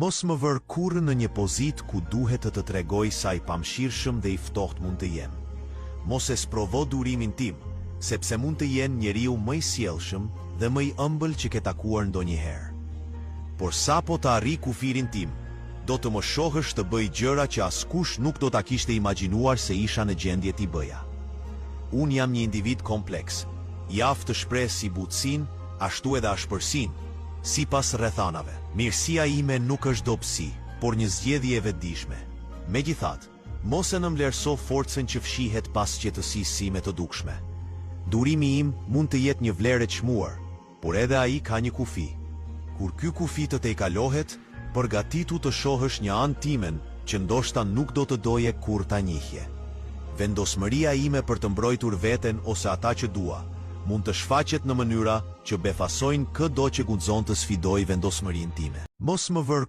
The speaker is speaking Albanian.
Mos më vër kurrë në një pozit ku duhet të tregoj sa i pamshirshëm dhe i ftohtë mund të jem. Mos e sprovo durimin tim, sepse mund të jenë njeriu më i sjellshëm dhe më i ëmbël që ke takuar ndonjëherë. Por sa po të arri kufirin tim, do të më shohësh të bëj gjëra që askush nuk do ta kishte imagjinuar se isha në gjendje t'i bëja. Unë jam një individ kompleks, i aftë të shpreh si butësin, ashtu edhe ashpërsinë, sipas rrethanave. Mirësia ime nuk është dobësi, por një zgjedhje e vetëdijshme. Megjithatë, mos e nëmvlerëso forcën që fshihet pas qetësisë sime të dukshme. Durimi im mund të jetë një vlerë e çmuar, por edhe ai ka një kufi. Kur ky kufi të tejkalohet, përgatitu të shohësh një anë timen që ndoshta nuk do të doje kur ta njihje. Vendosmëria ime për të mbrojtur veten ose ata që dua mund të shfaqet në mënyra që befasojnë çdo që guxon të sfidoj vendosmërinë time. Mos më vër